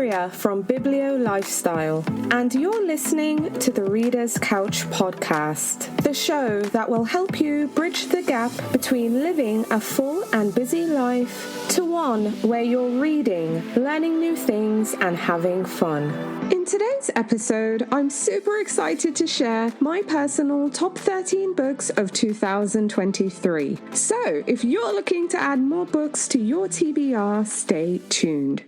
Victoria from BIBLIOLIFESTYLE, and you're listening to the Reader's Couch podcast, the show that will help you bridge the gap between living a full and busy life to one where you're reading, learning new things, and having fun. In today's episode, I'm super excited to share my personal top 13 books of 2023. So, if you're looking to add more books to your TBR, stay tuned.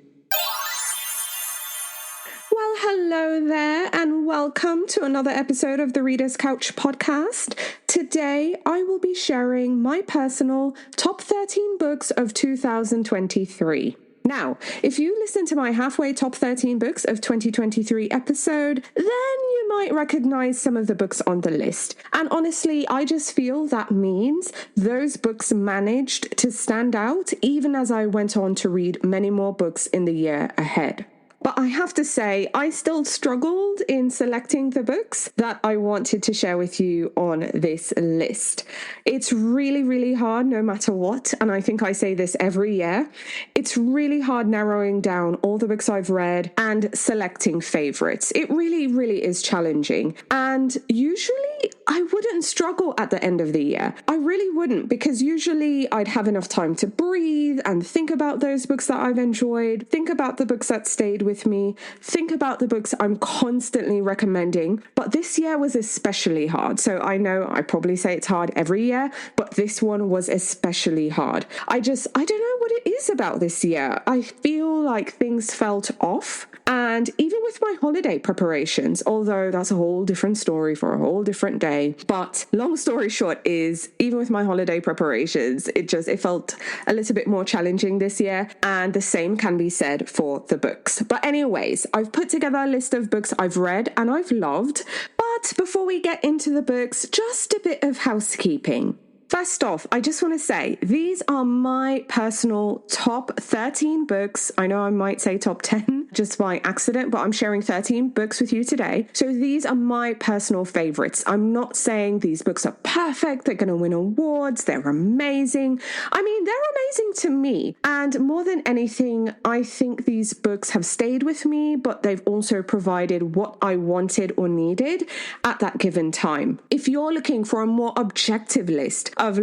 Well, hello there, and welcome to another episode of the Reader's Couch podcast. Today, I will be sharing my personal top 13 books of 2023. Now, if you listen to my halfway top 13 books of 2023 episode, then you might recognize some of the books on the list. And honestly, I just feel that means those books managed to stand out even as I went on to read many more books in the year ahead. But I have to say, I still struggled in selecting the books that I wanted to share with you on this list. It's really, really hard no matter what, and I think I say this every year. It's really hard narrowing down all the books I've read and selecting favorites. It really, really is challenging. And usually I wouldn't struggle at the end of the year. I really wouldn't, because usually I'd have enough time to breathe and think about those books that I've enjoyed, think about the books that stayed with me, think about the books I'm constantly recommending. But this year was especially hard. So I know I probably say it's hard every year, but this one was especially hard. I don't know what it is about this year. I feel like things felt off. And even with my holiday preparations, although that's a whole different story for a whole different day. But long story short is, even with my holiday preparations, it felt a little bit more challenging this year. And the same can be said for the books. But anyways, I've put together a list of books I've read and I've loved. But before we get into the books, just a bit of housekeeping. First off, I just want to say, these are my personal top 13 books. I know I might say top 10 just by accident, but I'm sharing 13 books with you today. So these are my personal favorites. I'm not saying these books are perfect, they're going to win awards, they're amazing. I mean, they're amazing to me. And more than anything, I think these books have stayed with me, but they've also provided what I wanted or needed at that given time. If you're looking for a more objective list of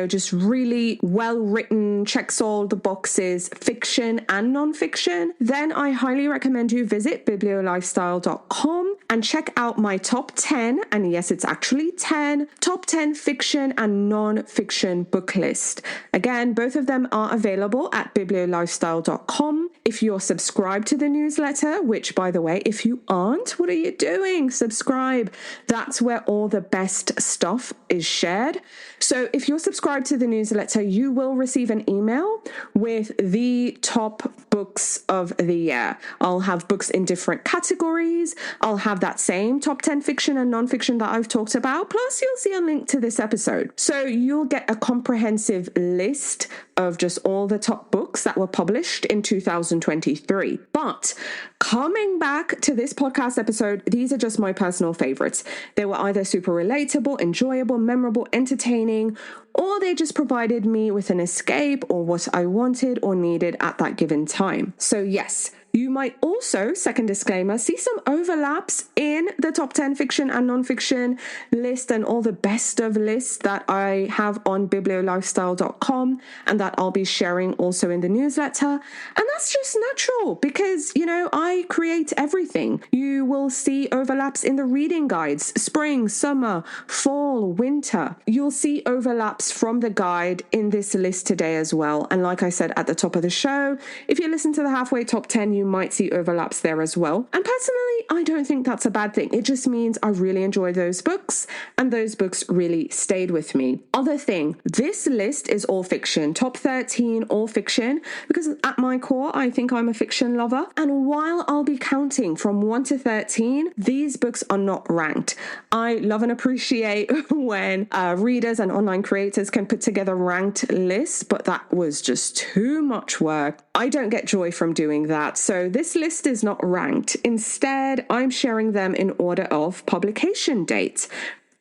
just really well-written, checks all the boxes, fiction and non-fiction, then I highly recommend you visit BIBLIOLIFESTYLE.com and check out my top 10, and yes, it's actually 10, top 10 fiction and non-fiction book list. Again, both of them are available at BIBLIOLIFESTYLE.com. If you're subscribed to the newsletter, which, by the way, if you aren't, what are you doing? Subscribe. That's where all the best stuff is shared. So if you're subscribed to the newsletter, you will receive an email with the top books of the year. I'll have books in different categories. I'll have that same top 10 fiction and non-fiction that I've talked about. Plus, you'll see a link to this episode. So you'll get a comprehensive list of just all the top books that were published in 2023. But coming back to this podcast episode, these are just my personal favorites. They were either super relatable, enjoyable, memorable, entertaining, or they just provided me with an escape or what I wanted or needed at that given time. So yes, you might also, second disclaimer, see some overlaps in the top 10 fiction and non-fiction list and all the best of lists that I have on BIBLIOLIFESTYLE.com and that I'll be sharing also in the newsletter. And that's just natural because, I create everything. You will see overlaps in the reading guides, spring, summer, fall, winter. You'll see overlaps from the guide in this list today as well. And like I said at the top of the show, if you listen to the halfway top 10, you might see overlaps there as well. And personally, I don't think that's a bad thing. It just means I really enjoy those books and those books really stayed with me. Other thing, this list is all fiction, top 13, all fiction, because at my core, I think I'm a fiction lover. And while I'll be counting from 1 to 13, these books are not ranked. I love and appreciate when readers and online creators can put together ranked lists, but that was just too much work. I don't get joy from doing that. So this list is not ranked. Instead, I'm sharing them in order of publication date.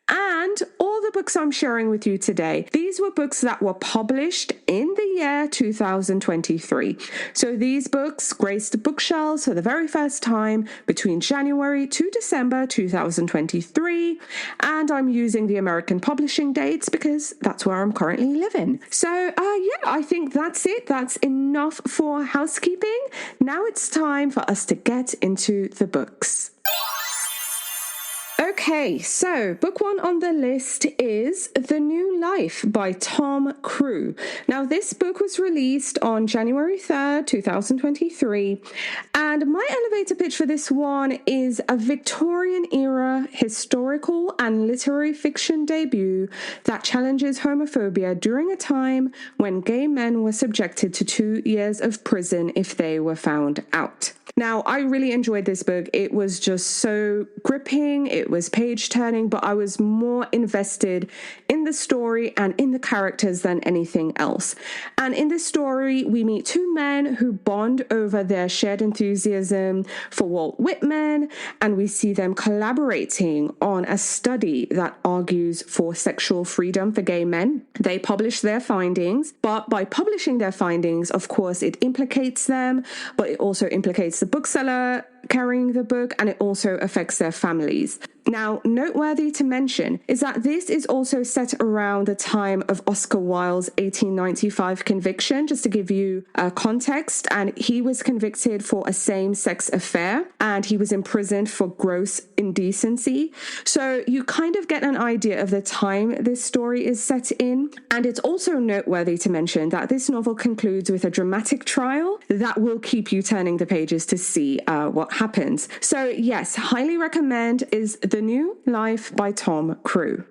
And all the books I'm sharing with you today, these were books that were published in the year 2023. So these books graced the bookshelves for the very first time between January to December 2023. And I'm using the American publishing dates because that's where I'm currently living. So I think that's it. That's enough for housekeeping. Now it's time for us to get into the books. Okay, so book one on the list is The New Life by Tom Crew. Now, this book was released on January 3rd, 2023, and my elevator pitch for this one is a Victorian-era historical and literary fiction debut that challenges homophobia during a time when gay men were subjected to 2 years of prison if they were found out. Now, I really enjoyed this book. It was just so gripping. It was page-turning, but I was more invested in the story and in the characters than anything else. And in this story, we meet two men who bond over their shared enthusiasm for Walt Whitman, and we see them collaborating on a study that argues for sexual freedom for gay men. They publish their findings, but by publishing their findings, of course, it implicates them, but it also implicates the bookseller carrying the book, and it also affects their families. Now, noteworthy to mention is that this is also set around the time of Oscar Wilde's 1895 conviction, just to give you context, and he was convicted for a same-sex affair, and he was imprisoned for gross indecency. So you kind of get an idea of the time this story is set in, and it's also noteworthy to mention that this novel concludes with a dramatic trial that will keep you turning the pages to see what happens. So yes, highly recommend is The New Life by Tom Crew.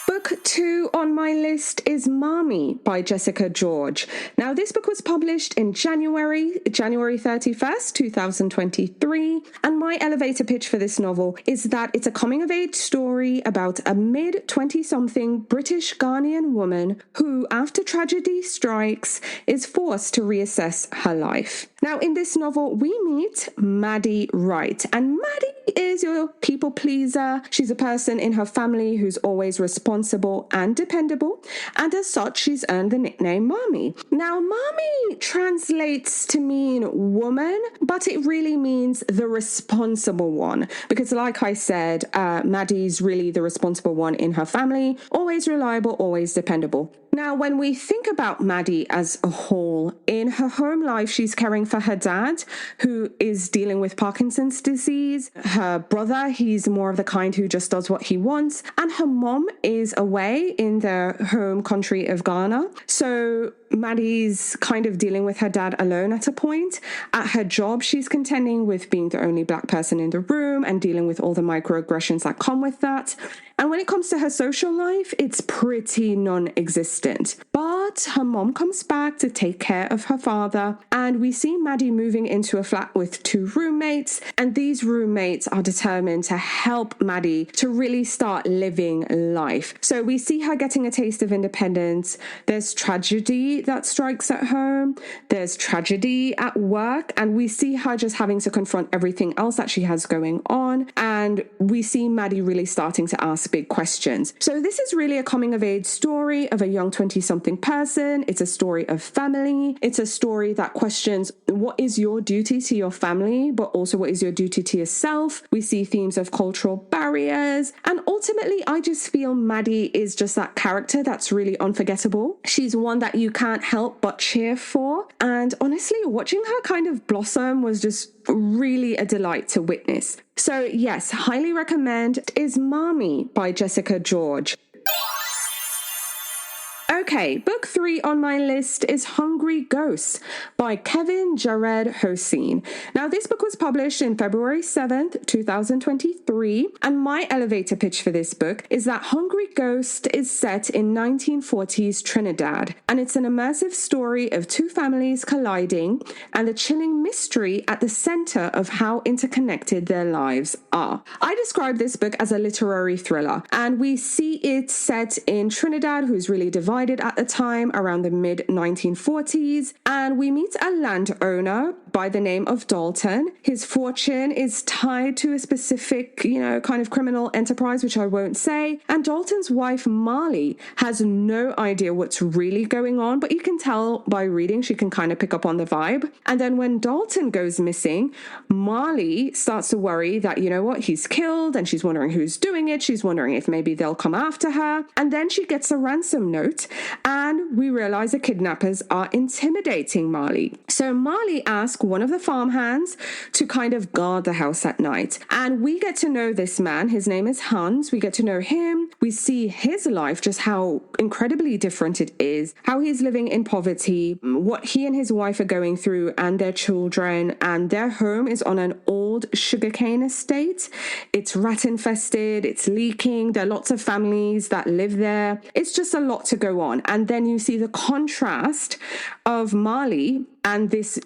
Book two on my list is Mommy by Jessica George. Now, this book was published in January 31st, 2023, and my elevator pitch for this novel is that it's a coming-of-age story about a mid-20-something British Ghanaian woman who, after tragedy strikes, is forced to reassess her life. Now, in this novel, we meet Maddie Wright, and Maddie is your people pleaser. She's a person in her family who's always responsible and dependable, and as such, she's earned the nickname Mommy. Now, Mommy translates to mean woman, but it really means the responsible one, because like I said, Maddie's really the responsible one in her family, always reliable, always dependable. Now, when we think about Maddie as a whole, in her home life, she's caring for her dad, who is dealing with Parkinson's disease. Her brother, he's more of the kind who just does what he wants. And her mom is away in their home country of Ghana. So Maddie's kind of dealing with her dad alone at a point. At her job, she's contending with being the only black person in the room and dealing with all the microaggressions that come with that. And when it comes to her social life, it's pretty non-existent. But her mom comes back to take care of her father, and we see Maddie moving into a flat with two roommates, and these roommates are determined to help Maddie to really start living life. So we see her getting a taste of independence. There's tragedy that strikes at home. There's tragedy at work, and we see her just having to confront everything else that she has going on. And we see Maddie really starting to ask big questions. So this is really a coming-of-age story of a young 20-something person. It's a story of family. It's a story that questions what is your duty to your family, but also what is your duty to yourself. We see themes of cultural barriers. And ultimately, I just feel Maddie is just that character that's really unforgettable. She's one that you can't help but cheer for. And honestly, watching her kind of blossom was just really a delight to witness. So yes, highly recommend is Mommy by Jessica George. Okay, book three on my list is Hungry Ghosts by Kevin Jared Hossein. Now, this book was published in February 7th, 2023, and my elevator pitch for this book is that Hungry Ghost is set in 1940s Trinidad, and it's an immersive story of two families colliding and the chilling mystery at the center of how interconnected their lives are. I describe this book as a literary thriller, and we see it set in Trinidad, who's really divided divided at the time around the mid-1940s, and we meet a landowner by the name of Dalton. His fortune is tied to a specific, kind of criminal enterprise, which I won't say. And Dalton's wife, Marley, has no idea what's really going on, but you can tell by reading, she can kind of pick up on the vibe. And then when Dalton goes missing, Marley starts to worry that, he's killed, and she's wondering who's doing it. She's wondering if maybe they'll come after her. And then she gets a ransom note, and we realize the kidnappers are intimidating Marley. So Marley asks one of the farmhands to kind of guard the house at night. And we get to know this man. His name is Hans. We get to know him. We see his life, just how incredibly different it is, how he's living in poverty, what he and his wife are going through, and their children. And their home is on an old sugarcane estate. It's rat infested. It's leaking. There are lots of families that live there. It's just a lot to go on. And then you see the contrast of Marley and this,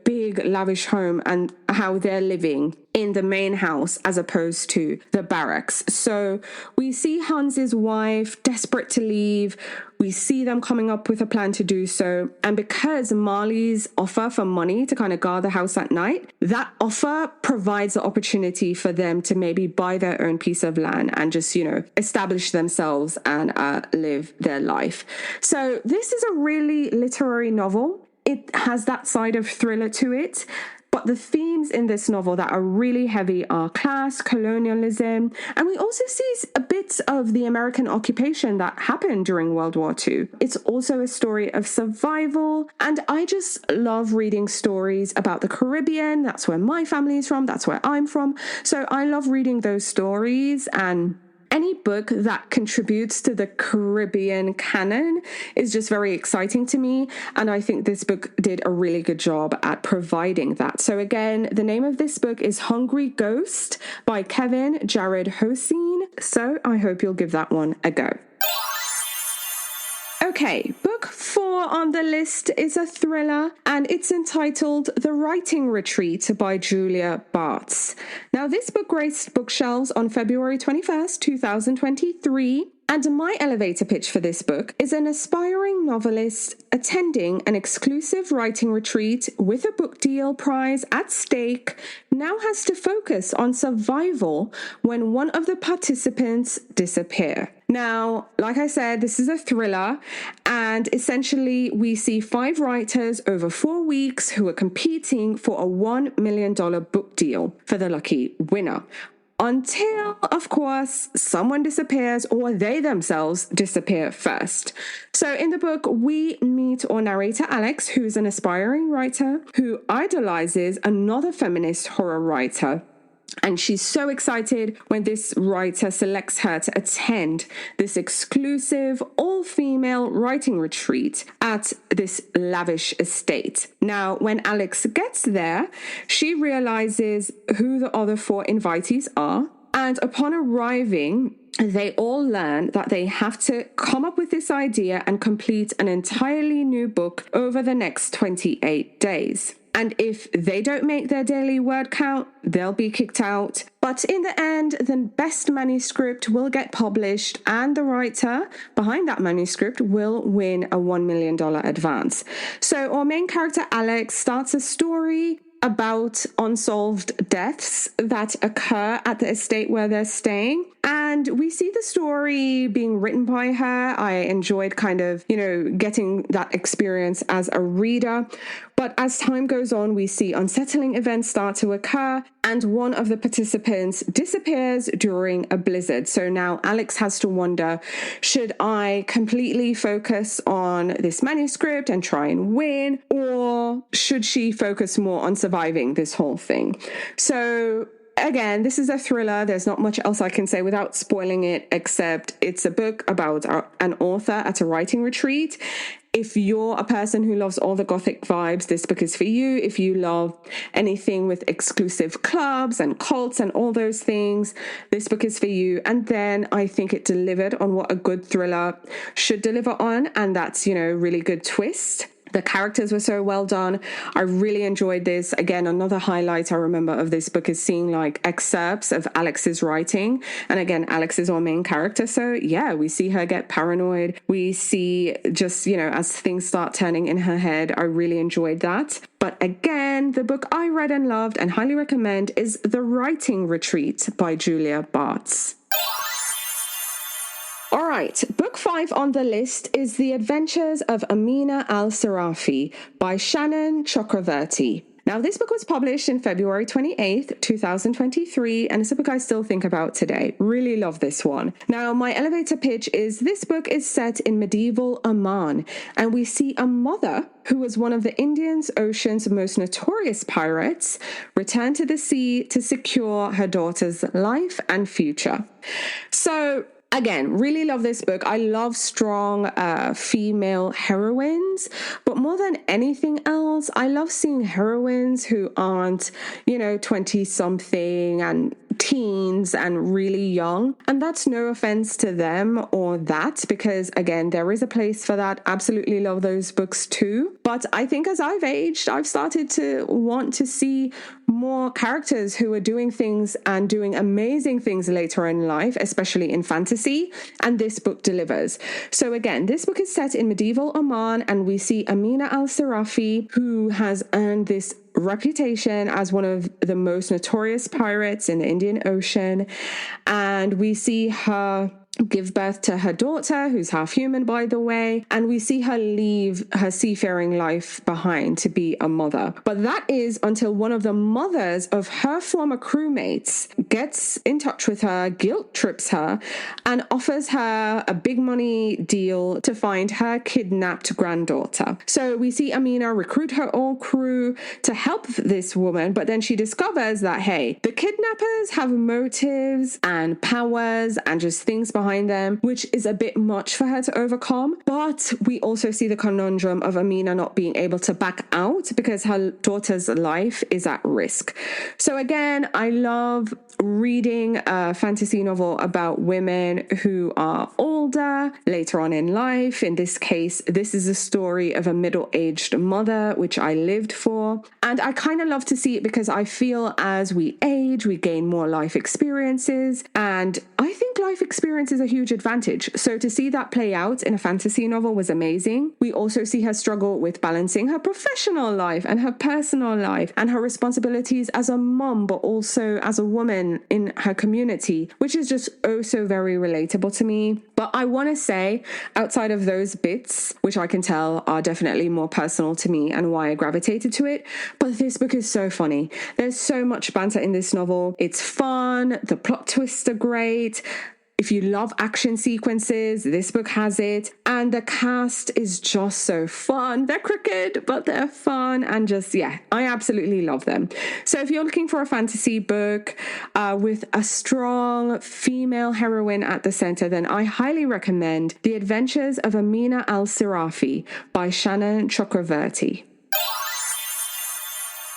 big lavish home, and how they're living in the main house as opposed to the barracks. So we see Hans's wife desperate to leave. We see them coming up with a plan to do so. And because Marley's offer for money to kind of guard the house at night, that offer provides the opportunity for them to maybe buy their own piece of land and just, establish themselves and live their life. So this is a really literary novel. It has that side of thriller to it. But the themes in this novel that are really heavy are class, colonialism, and we also see a bit of the American occupation that happened during World War II. It's also a story of survival, and I just love reading stories about the Caribbean. That's where my family is from. That's where I'm from. So I love reading those stories, and any book that contributes to the Caribbean canon is just very exciting to me. And I think this book did a really good job at providing that. So again, the name of this book is Hungry Ghost by Kevin Jared Hoseen. So I hope you'll give that one a go. Okay, book 4 on the list is a thriller, and it's entitled The Writing Retreat by Julia Bartz. Now, this book graced bookshelves on February 21st, 2023. And my elevator pitch for this book is an aspiring novelist attending an exclusive writing retreat with a book deal prize at stake now has to focus on survival when one of the participants disappear. Now, like I said, this is a thriller, and essentially we see 5 writers over 4 weeks who are competing for a $1 million book deal for the lucky winner. Until, of course, someone disappears or they themselves disappear first. So in the book, we meet our narrator, Alex, who's an aspiring writer who idolizes another feminist horror writer. And she's so excited when this writer selects her to attend this exclusive all-female writing retreat at this lavish estate. Now, when Alex gets there, she realizes who the other 4 invitees are. And upon arriving, they all learn that they have to come up with this idea and complete an entirely new book over the next 28 days. And if they don't make their daily word count, they'll be kicked out. But in the end, the best manuscript will get published, and the writer behind that manuscript will win a $1 million advance. So our main character, Alex, starts a story about unsolved deaths that occur at the estate where they're staying. And we see the story being written by her. I enjoyed kind of, getting that experience as a reader. But as time goes on, we see unsettling events start to occur, and one of the participants disappears during a blizzard. So now Alex has to wonder, should I completely focus on this manuscript and try and win, or should she focus more on surviving this whole thing? So again, this is a thriller. There's not much else I can say without spoiling it, except it's a book about an author at a writing retreat. If you're a person who loves all the gothic vibes, this book is for you. If you love anything with exclusive clubs and cults and all those things, this book is for you. And then I think it delivered on what a good thriller should deliver on, and that's, really good twist. The characters were so well done. I really enjoyed this. Again, another highlight I remember of this book is seeing like excerpts of Alex's writing. And again, Alex is our main character. So yeah, we see her get paranoid. We see just, as things start turning in her head. I really enjoyed that. But again, the book I read and loved and highly recommend is The Writing Retreat by Julia Bartz. All right, book 5 on the list is The Adventures of Amina al-Sirafi by Shannon Chakravarti. Now, this book was published in February 28th, 2023, and it's a book I still think about today. Really love this one. Now, my elevator pitch is this book is set in medieval Oman, and we see a mother who was one of the Indian Ocean's most notorious pirates return to the sea to secure her daughter's life and future. So, again, really love this book. I love strong female heroines, but more than anything else, I love seeing heroines who aren't, 20-something and teens and really young. And that's no offense to them or that, because again, there is a place for that. Absolutely love those books too. But I think as I've aged, I've started to want to see more characters who are doing things and doing amazing things later in life, especially in fantasy. And this book delivers. So again, this book is set in medieval Oman, and we see Amina al-Sirafi, who has earned this reputation as one of the most notorious pirates in the Indian Ocean. And we see her give birth to her daughter, who's half human, by the way, and we see her leave her seafaring life behind to be a mother. But that is until one of the mothers of her former crewmates gets in touch with her, guilt trips her, and offers her a big money deal to find her kidnapped granddaughter. So we see Amina recruit her old crew to help this woman, but then she discovers that, hey, the kidnappers have motives and powers and just things behind them, which is a bit much for her to overcome. But we also see the conundrum of Amina not being able to back out because her daughter's life is at risk. So again, I love reading a fantasy novel about women who are older, later on in life. In this case, this is a story of a middle-aged mother, which I lived for. And I kind of love to see it because I feel as we age, we gain more life experiences. And I think life experience is a huge advantage. So to see that play out in a fantasy novel was amazing. We also see her struggle with balancing her professional life and her personal life and her responsibilities as a mom, but also as a woman in her community, which is just oh so very relatable to me. But I want to say, outside of those bits, which I can tell are definitely more personal to me and why I gravitated to it, but this book is so funny. There's so much banter in this novel. It's fun. The plot twists are great. If you love action sequences, this book has it. And the cast is just so fun. They're crooked, but they're fun. And just, yeah, I absolutely love them. So if you're looking for a fantasy book with a strong female heroine at the center, then I highly recommend The Adventures of Amina al-Sirafi by Shannon Chakravarti.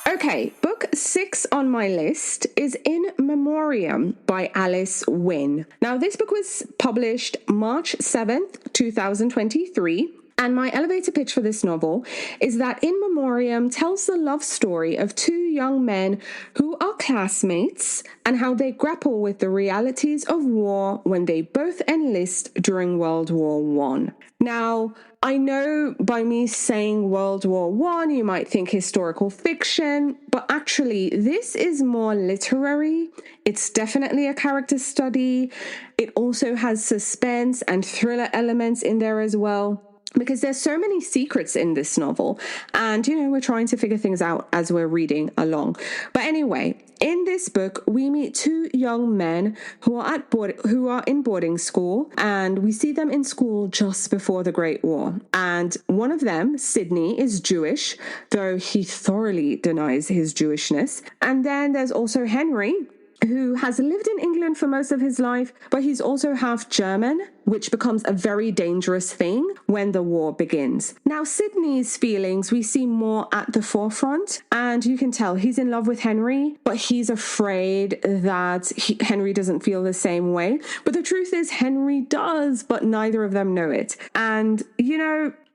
Okay, book 6 on my list is In Memoriam by Alice Wynne. Now, this book was published March 7th, 2023. And my elevator pitch for this novel is that In Memoriam tells the love story of two young men who are classmates and how they grapple with the realities of war when they both enlist during World War I. Now, I know by me saying World War I, you might think historical fiction, but actually this is more literary. It's definitely a character study. It also has suspense and thriller elements in there as well, because there's so many secrets in this novel. And, we're trying to figure things out as we're reading along. But anyway, in this book, we meet two young men who are in boarding school, and we see them in school just before the Great War. And one of them, Sydney, is Jewish, though he thoroughly denies his Jewishness. And then there's also Henry, who has lived in England for most of his life, but he's also half German, which becomes a very dangerous thing when the war begins. Now, Sydney's feelings we see more at the forefront, and you can tell he's in love with Henry, but he's afraid that Henry doesn't feel the same way. But the truth is Henry does, but neither of them know it. And,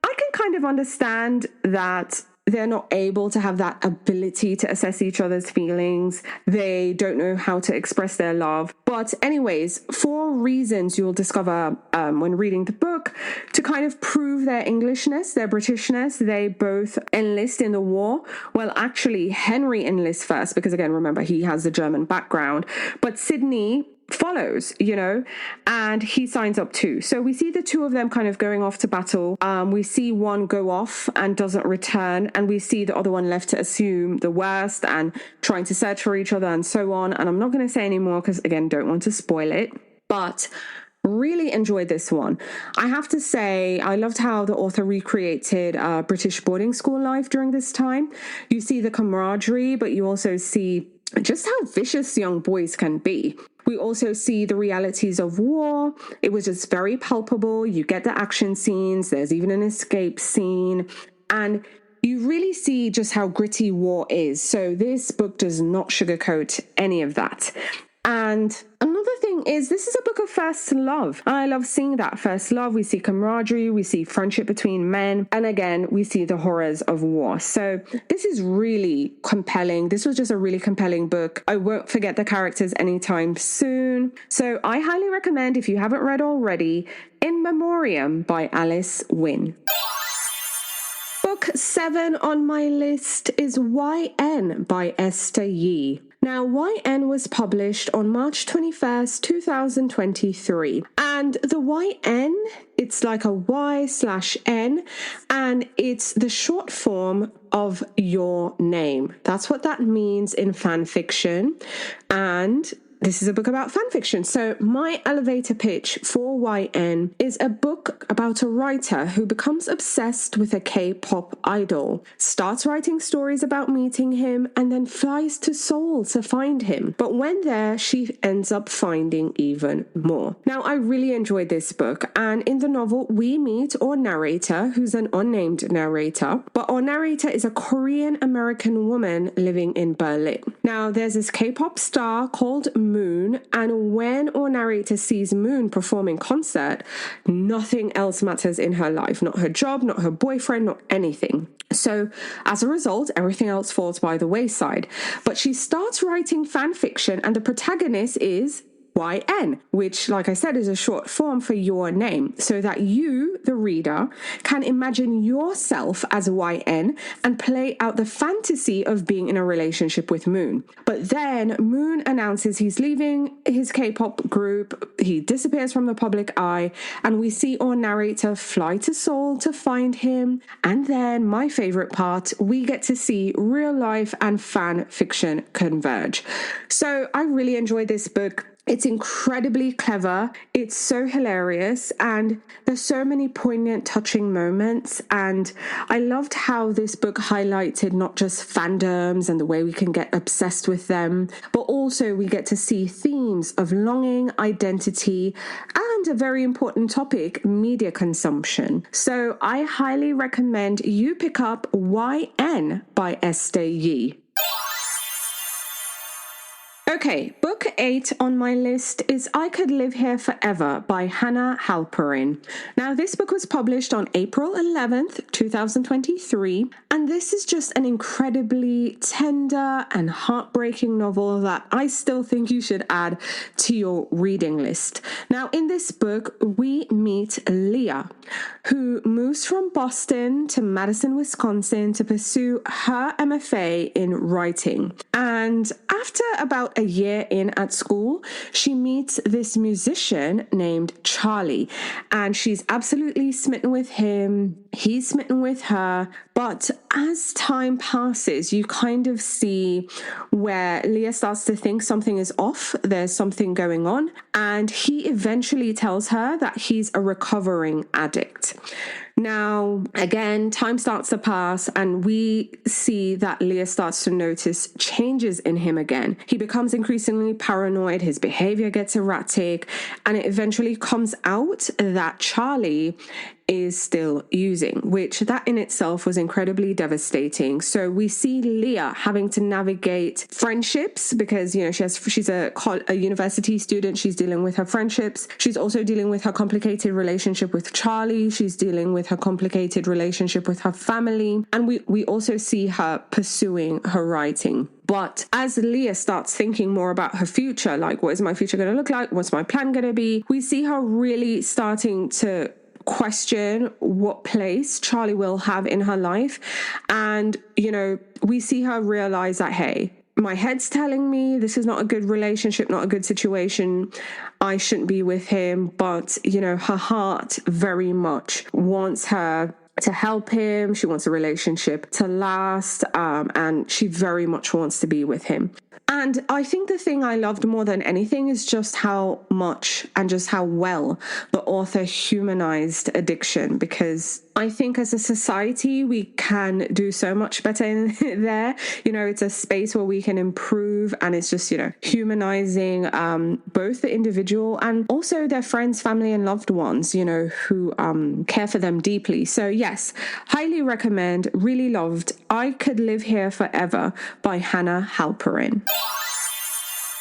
I can kind of understand that they're not able to have that ability to assess each other's feelings. They don't know how to express their love. But anyways, for reasons you'll discover when reading the book, to kind of prove their Englishness, their Britishness, they both enlist in the war. Well, actually, Henry enlists first because, again, remember, he has the German background. But Sydney follows, and he signs up too. So we see the two of them kind of going off to battle. We see one go off and doesn't return, and we see the other one left to assume the worst and trying to search for each other and so on. And I'm not going to say any more because, again, don't want to spoil it, but really enjoyed this one. I have to say, I loved how the author recreated British boarding school life during this time. You see the camaraderie, but you also see just how vicious young boys can be. We also see the realities of war. It was just very palpable. You get the action scenes. There's even an escape scene. And you really see just how gritty war is. So this book does not sugarcoat any of that. And another thing is, this is a book of first love. I love seeing that first love. We see camaraderie, we see friendship between men, and again, we see the horrors of war. So this is really compelling. This was just a really compelling book. I won't forget the characters anytime soon. So I highly recommend, if you haven't read already, In Memoriam by Alice Wynne. Book 7 on my list is YN by Esther Yee. Now, YN was published on March 21st, 2023. And the YN, it's like a Y/N, and it's the short form of your name. That's what that means in fan fiction. And this is a book about fan fiction. So my elevator pitch for YN is a book about a writer who becomes obsessed with a K-pop idol, starts writing stories about meeting him, and then flies to Seoul to find him. But when there, she ends up finding even more. Now, I really enjoyed this book. And in the novel, we meet our narrator, who's an unnamed narrator. But our narrator is a Korean-American woman living in Berlin. Now, there's this K-pop star called Moon, and when our narrator sees Moon perform in concert, nothing else matters in her life. Not her job, not her boyfriend, not anything. So as a result, everything else falls by the wayside. But she starts writing fan fiction, and the protagonist is YN, which, like I said, is a short form for your name, so that you, the reader, can imagine yourself as YN and play out the fantasy of being in a relationship with Moon. But then Moon announces he's leaving his K-pop group, he disappears from the public eye, and we see our narrator fly to Seoul to find him. And then, my favorite part, we get to see real life and fan fiction converge. So I really enjoyed this book. It's incredibly clever. It's so hilarious, and there's so many poignant, touching moments. And I loved how this book highlighted not just fandoms and the way we can get obsessed with them, but also we get to see themes of longing, identity, and a very important topic, media consumption. So I highly recommend you pick up YN by Esther Yee. Okay, book 8 on my list is I Could Live Here Forever by Hannah Halperin. Now, this book was published on April 11th, 2023, and this is just an incredibly tender and heartbreaking novel that I still think you should add to your reading list. Now, in this book, we meet Leah, who moves from Boston to Madison, Wisconsin to pursue her MFA in writing. And after about a year in at school, she meets this musician named Charlie, and she's absolutely smitten with him. He's smitten with her. But as time passes, you kind of see where Leah starts to think something is off, there's something going on, and he eventually tells her that he's a recovering addict. Now, again, time starts to pass, and we see that Leah starts to notice changes in him again. He becomes increasingly paranoid, his behavior gets erratic, and it eventually comes out that Charlie is still using, which that in itself was incredibly devastating. So we see Leah having to navigate friendships because, she's a university student. She's dealing with her friendships. She's also dealing with her complicated relationship with Charlie. She's dealing with her complicated relationship with her family. And we also see her pursuing her writing. But as Leah starts thinking more about her future, like, what is my future going to look like? What's my plan going to be? We see her really starting to question what place Charlie will have in her life. And, we see her realize that, hey, my head's telling me this is not a good relationship, not a good situation. I shouldn't be with him. But, her heart very much wants her to help him. She wants a relationship to last, and she very much wants to be with him. And I think the thing I loved more than anything is just how much and just how well the author humanized addiction, because I think as a society, we can do so much better in there. It's a space where we can improve, and it's just, humanizing both the individual and also their friends, family, and loved ones, who care for them deeply. So yes, highly recommend, really loved I Could Live Here Forever by Hannah Halperin.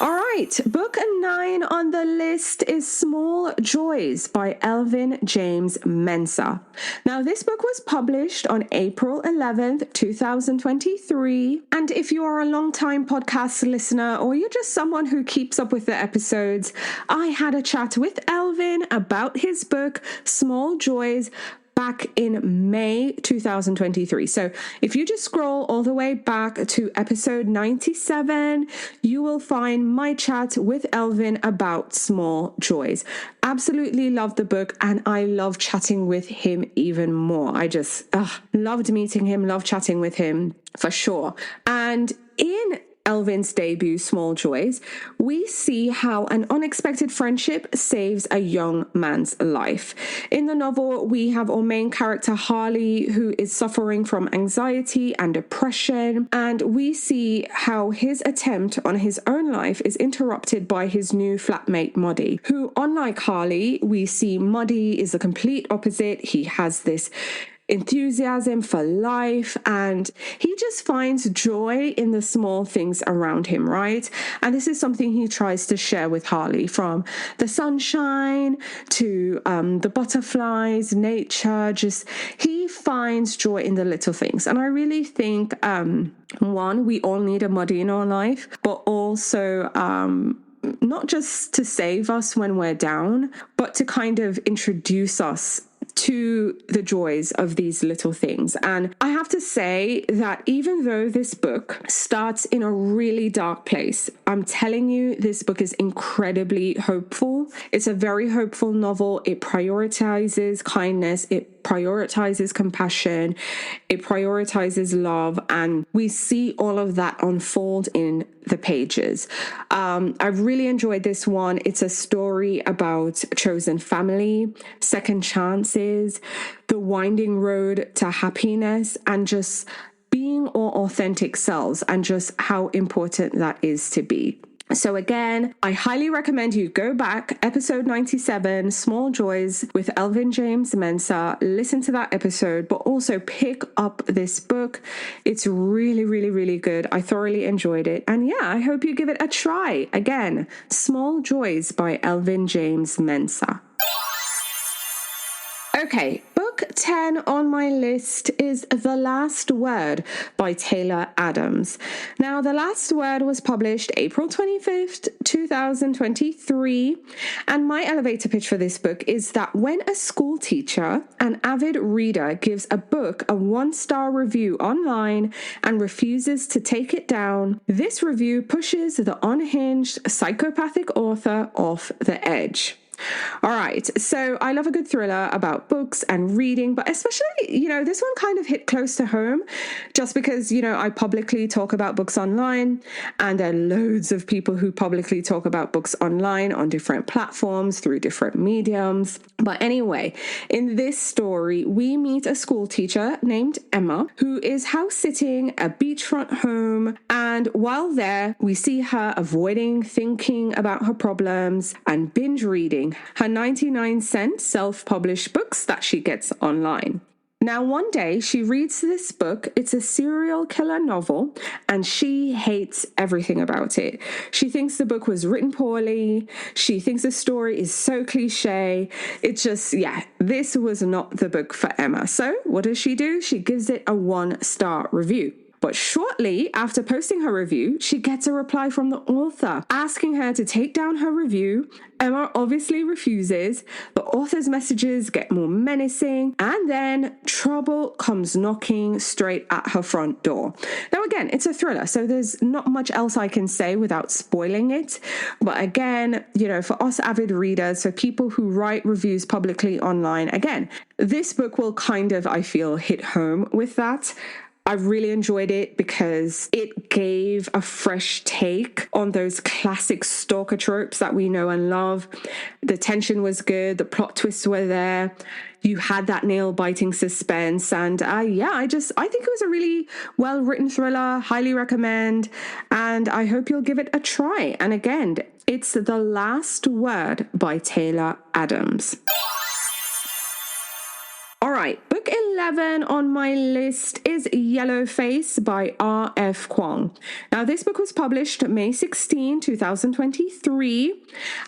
All right, book 9 on the list is Small Joys by Elvin James Mensah. Now, this book was published on April 11th, 2023. And if you are a long-time podcast listener or you're just someone who keeps up with the episodes, I had a chat with Elvin about his book, Small Joys, back in May 2023. So if you just scroll all the way back to episode 97, you will find my chat with Elvin about Small Joys. Absolutely loved the book, and I love chatting with him even more. I just loved meeting him, loved chatting with him for sure. And in Elvin's debut, Small Joys, we see how an unexpected friendship saves a young man's life. In the novel, we have our main character, Harley, who is suffering from anxiety and depression, and we see how his attempt on his own life is interrupted by his new flatmate, Muddy, who, unlike Harley, we see Muddy is the complete opposite. He has this enthusiasm for life, and he just finds joy in the small things around him, right? And this is something he tries to share with Harley, from the sunshine to the butterflies, nature. Just he finds joy in the little things. And I really think one, we all need a Muddy in our life, but also not just to save us when we're down, but to kind of introduce us to the joys of these little things. And I have to say that even though this book starts in a really dark place, I'm telling you, this book is incredibly hopeful. It's a very hopeful novel. It prioritizes kindness. It prioritizes compassion. It prioritizes love. And we see all of that unfold in the pages. I've really enjoyed this one. It's a story about chosen family, second chances, the winding road to happiness, and just being our authentic selves, and just how important that is to be. So again, I highly recommend you go back, episode 97, Small Joys with Elvin James Mensah, listen to that episode, but also pick up this book. It's really, really, really good. I thoroughly enjoyed it. And yeah, I hope you give it a try. Again, Small Joys by Elvin James Mensah. Okay, book 10 on my list is The Last Word by Taylor Adams. Now, The Last Word was published April 25th, 2023, and my elevator pitch for this book is that when a school teacher, an avid reader, gives a book a 1-star review online and refuses to take it down, this review pushes the unhinged psychopathic author off the edge. All right, so I love a good thriller about books and reading, but especially, this one kind of hit close to home just because, I publicly talk about books online, and there are loads of people who publicly talk about books online on different platforms through different mediums. But anyway, in this story, we meet a school teacher named Emma who is house sitting a beachfront home. And while there, we see her avoiding thinking about her problems and binge reading selling her 99-cent self-published books that she gets online. Now, one day she reads this book. It's a serial killer novel, and she hates everything about it. She thinks the book was written poorly. She thinks the story is so cliche. It's just, this was not the book for Emma. So what does she do? She gives it a 1-star review. But shortly after posting her review, she gets a reply from the author asking her to take down her review. Emma obviously refuses. The author's messages get more menacing, and then trouble comes knocking straight at her front door. Now, again, it's a thriller, so there's not much else I can say without spoiling it. But again, for us avid readers, for people who write reviews publicly online, again, this book will kind of, I feel, hit home with that. I really enjoyed it because it gave a fresh take on those classic stalker tropes that we know and love. The tension was good. The plot twists were there. You had that nail-biting suspense. And I think it was a really well-written thriller. Highly recommend. And I hope you'll give it a try. And again, it's The Last Word by Taylor Adams. All right, book 11 on my list is Yellowface by R.F. Kuang. Now, this book was published May 16, 2023,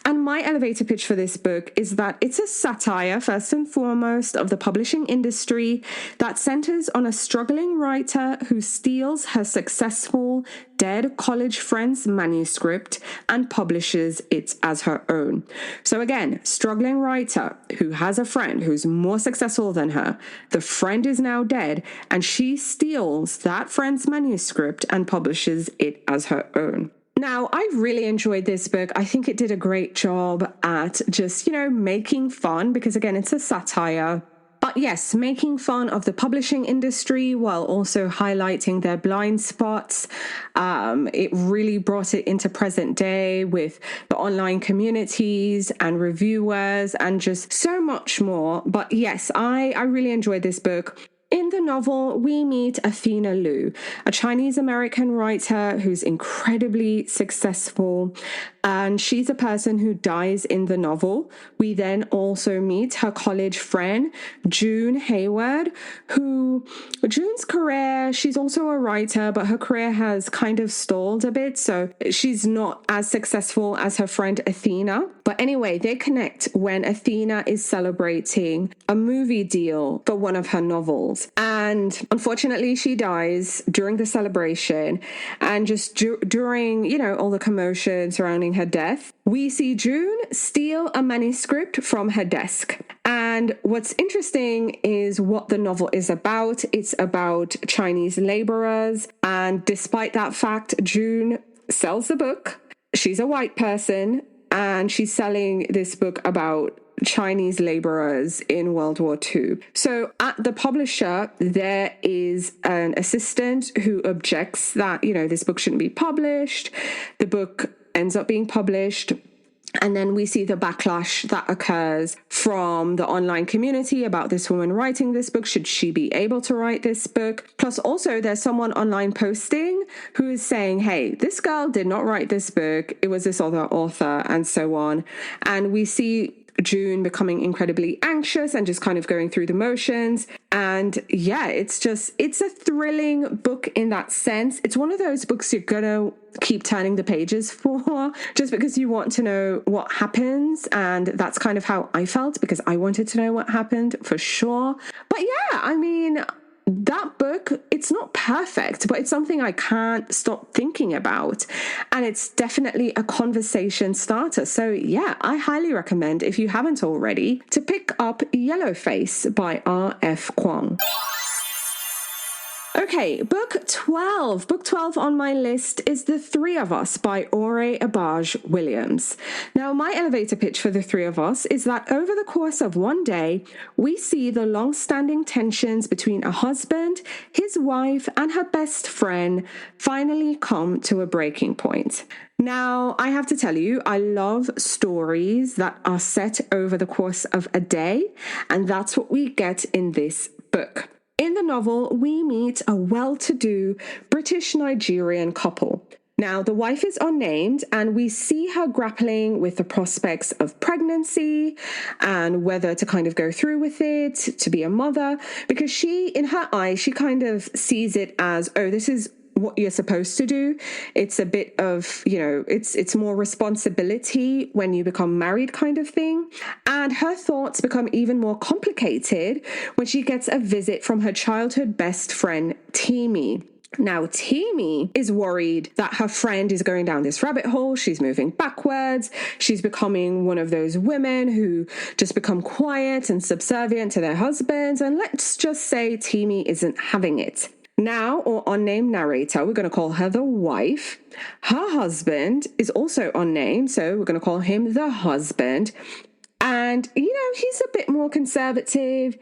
and my elevator pitch for this book is that it's a satire, first and foremost, of the publishing industry that centers on a struggling writer who steals her successful dead college friend's manuscript and publishes it as her own. So again, struggling writer who has a friend who's more successful than her. The friend is now dead, and she steals that friend's manuscript and publishes it as her own. Now, I really enjoyed this book. I think it did a great job at just, making fun, because again, it's a satire. But yes, making fun of the publishing industry while also highlighting their blind spots. It really brought it into present day with the online communities and reviewers and just so much more. But yes, I really enjoyed this book. In the novel, we meet Athena Liu, a Chinese-American writer who's incredibly successful, and she's a person who dies in the novel. We then also meet her college friend, June Hayward, June's career, she's also a writer, but her career has kind of stalled a bit, so she's not as successful as her friend Athena. But anyway, they connect when Athena is celebrating a movie deal for one of her novels. And unfortunately, she dies during the celebration. And just during, all the commotion surrounding her death, we see June steal a manuscript from her desk. And what's interesting is what the novel is about. It's about Chinese laborers. And despite that fact, June sells the book. She's a white person, and she's selling this book about Chinese laborers in World War II. So at the publisher, there is an assistant who objects that, this book shouldn't be published. The book ends up being published. And then we see the backlash that occurs from the online community about this woman writing this book. Should she be able to write this book? Plus also there's someone online posting who is saying, hey, this girl did not write this book. It was this other author, and so on. And we see June becoming incredibly anxious and just kind of going through the motions. And yeah, it's a thrilling book in that sense. It's one of those books you're gonna keep turning the pages for just because you want to know what happens. And that's kind of how I felt, because I wanted to know what happened for sure. But yeah, that book, it's not perfect, but it's something I can't stop thinking about. And it's definitely a conversation starter. So yeah, I highly recommend, if you haven't already, to pick up Yellowface by R.F. Kuang. Okay, book 12. Book 12 on my list is The Three of Us by Ore Abaj Williams. Now, my elevator pitch for The Three of Us is that over the course of one day, we see the long-standing tensions between a husband, his wife, and her best friend finally come to a breaking point. Now, I have to tell you, I love stories that are set over the course of a day, and that's what we get in this book. In the novel, we meet a well-to-do British-Nigerian couple. Now, the wife is unnamed, and we see her grappling with the prospects of pregnancy and whether to kind of go through with it, to be a mother, because she, in her eyes, she kind of sees it as, oh, this is what you're supposed to do. It's a bit of, it's more responsibility when you become married kind of thing. And her thoughts become even more complicated when she gets a visit from her childhood best friend, Timmy. Now, Timmy is worried that her friend is going down this rabbit hole. She's moving backwards. She's becoming one of those women who just become quiet and subservient to their husbands. And let's just say Timmy isn't having it. Now, our unnamed narrator, we're going to call her the wife. Her husband is also unnamed, so we're going to call him the husband. And, he's a bit more conservative.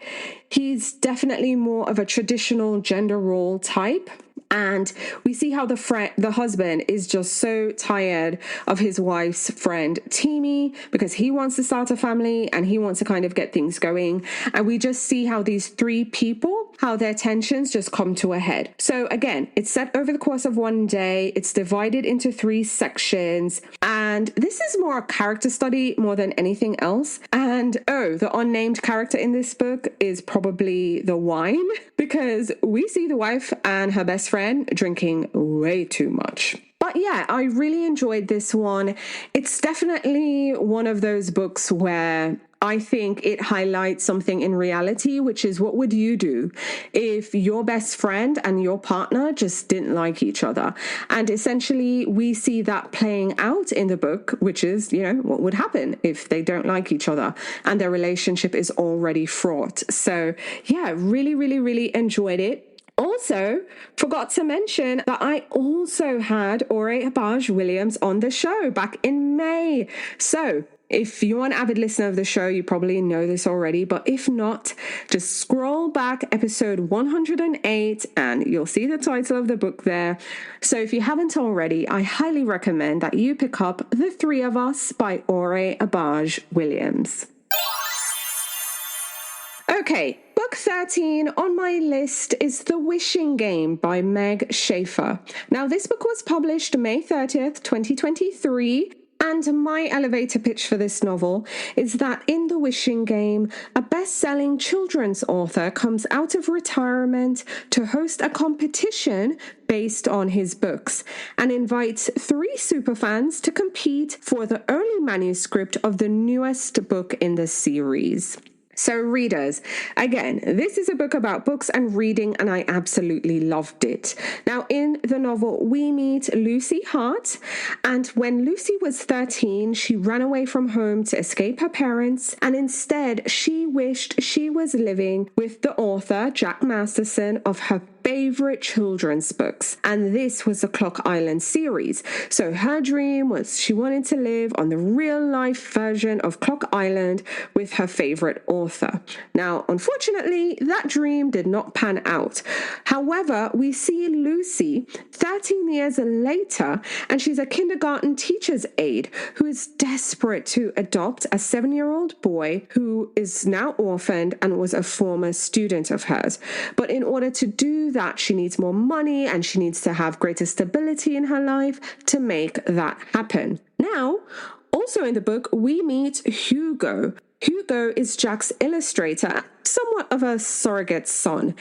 He's definitely more of a traditional gender role type. And we see how the husband is just so tired of his wife's friend, Timmy, because he wants to start a family and he wants to kind of get things going. And we just see how these three people, how their tensions just come to a head. So again, it's set over the course of one day. It's divided into 3 sections. And this is more a character study more than anything else. And the unnamed character in this book is probably the wine, because we see the wife and her best friend drinking way too much. But yeah, I really enjoyed this one. It's definitely one of those books where I think it highlights something in reality, which is, what would you do if your best friend and your partner just didn't like each other? And essentially, we see that playing out in the book, which is, what would happen if they don't like each other and their relationship is already fraught. So yeah, really, really, really enjoyed it. Also, forgot to mention that I also had Ore Habaj-Williams on the show back in May. So if you're an avid listener of the show, you probably know this already, but if not, just scroll back episode 108 and you'll see the title of the book there. So if you haven't already, I highly recommend that you pick up The Three of Us by Ore Habaj-Williams. Okay, book 13 on my list is The Wishing Game by Meg Schaefer. Now, this book was published May 30th, 2023. And my elevator pitch for this novel is that in The Wishing Game, a best-selling children's author comes out of retirement to host a competition based on his books and invites 3 superfans to compete for the early manuscript of the newest book in the series. So readers, again, this is a book about books and reading, and I absolutely loved it. Now, in the novel, we meet Lucy Hart, and when Lucy was 13, she ran away from home to escape her parents, and instead, she wished she was living with the author, Jack Masterson, of her favorite children's books, and this was the Clock Island series. So her dream was she wanted to live on the real-life version of Clock Island with her favorite author. Now, unfortunately, that dream did not pan out. However, we see Lucy 13 years later, and she's a kindergarten teacher's aide who is desperate to adopt a 7-year-old boy who is now orphaned and was a former student of hers. But in order to do that, she needs more money and she needs to have greater stability in her life to make that happen. Now, also in the book, we meet Hugo. Hugo is Jack's illustrator, somewhat of a surrogate son.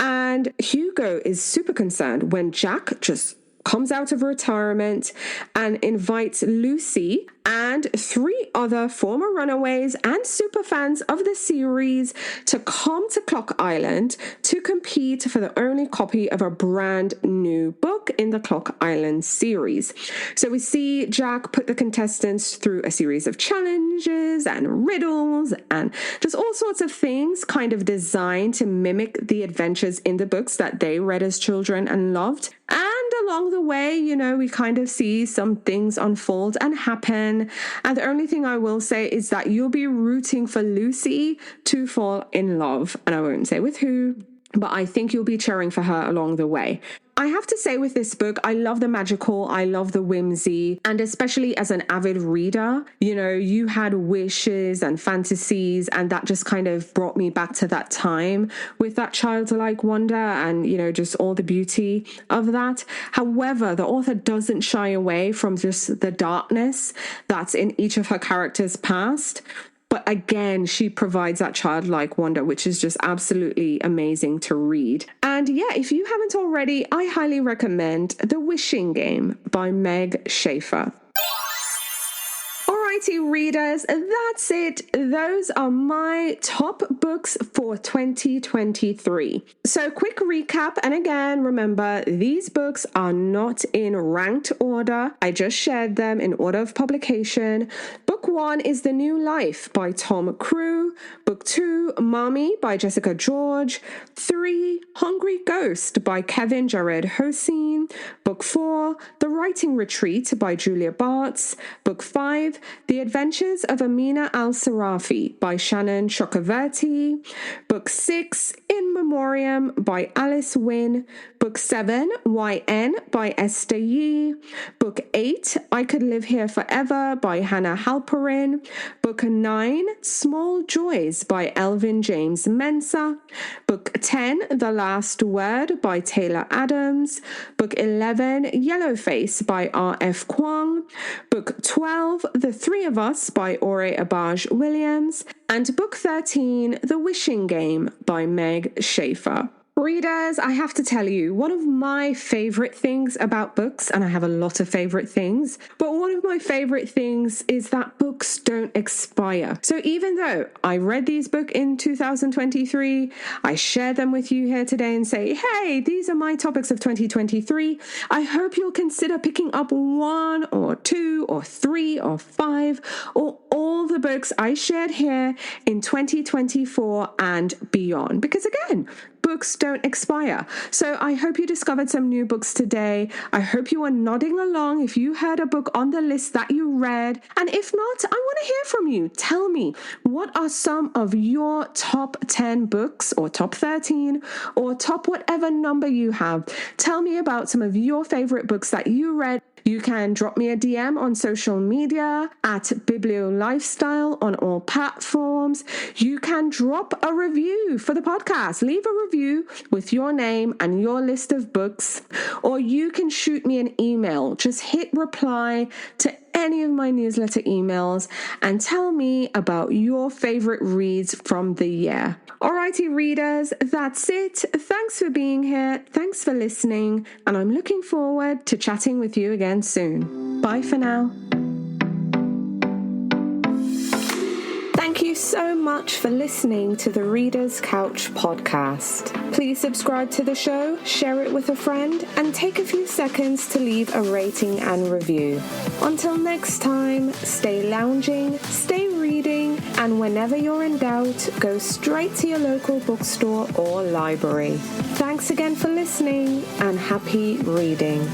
And Hugo is super concerned when Jack just comes out of retirement and invites Lucy and 3 other former runaways and superfans of the series to come to Clock Island to compete for the only copy of a brand new book in the Clock Island series. So we see Jack put the contestants through a series of challenges and riddles and just all sorts of things kind of designed to mimic the adventures in the books that they read as children and loved. And along the way, we kind of see some things unfold and happen. And the only thing I will say is that you'll be rooting for Lucy to fall in love. And I won't say with who, but I think you'll be cheering for her along the way. I have to say with this book, I love the magical, I love the whimsy, and especially as an avid reader, you had wishes and fantasies, and that just kind of brought me back to that time with that childlike wonder and, just all the beauty of that. However, the author doesn't shy away from just the darkness that's in each of her characters' past. But again, she provides that childlike wonder, which is just absolutely amazing to read. And yeah, if you haven't already, I highly recommend The Wishing Game by Meg Schaefer. Alrighty, readers, that's it. Those are my top books for 2023. So quick recap, and again, remember, these books are not in ranked order. I just shared them in order of publication. Book 1 is The New Life by Tom Crew. Book 2, Mommy by Jessica George. 3, Hungry Ghost by Kevin Jared Hossein. Book 4, The Writing Retreat by Julia Bartz. Book 5, The Adventures of Amina Al-Sarafi by Shannon Chakraverty. Book 6, In Memoriam by Alice Wynne. Book 7, YN by Esther Yee. Book 8, I Could Live Here Forever by Hannah Halperin. Book 9, Small Joys by Elvin James Mensah. Book 10, The Last Word by Taylor Adams. Book 11, Yellowface by R.F. Kuang. Book 12, The Three of Us by Ore Abaj Williams. And Book 13, The Wishing Game by Meg Schaefer. Readers, I have to tell you, one of my favorite things about books, and I have a lot of favorite things, but one of my favorite things is that books don't expire. So even though I read these books in 2023, I share them with you here today and say, hey, these are my topics of 2023. I hope you'll consider picking up 1 or 2 or 3 or 5 or all the books I shared here in 2024 and beyond. Because again, books don't expire. So I hope you discovered some new books today. I hope you are nodding along if you heard a book on the list that you read. And if not, I want to hear from you. Tell me, what are some of your top 10 books or top 13 or top whatever number you have? Tell me about some of your favorite books that you read. You can drop me a DM on social media at BIBLIOLIFESTYLE on all platforms. You can drop a review for the podcast. Leave a review with your name and your list of books, or you can shoot me an email. Just hit reply to any of my newsletter emails and tell me about your favorite reads from the year. Alrighty, readers, that's it. Thanks for being here. Thanks for listening. And I'm looking forward to chatting with you again soon. Bye for now. Thank you so much for listening to the Reader's Couch podcast. Please subscribe to the show, share it with a friend, and take a few seconds to leave a rating and review. Until next time, stay lounging, stay reading, and whenever you're in doubt, go straight to your local bookstore or library. Thanks again for listening, and happy reading.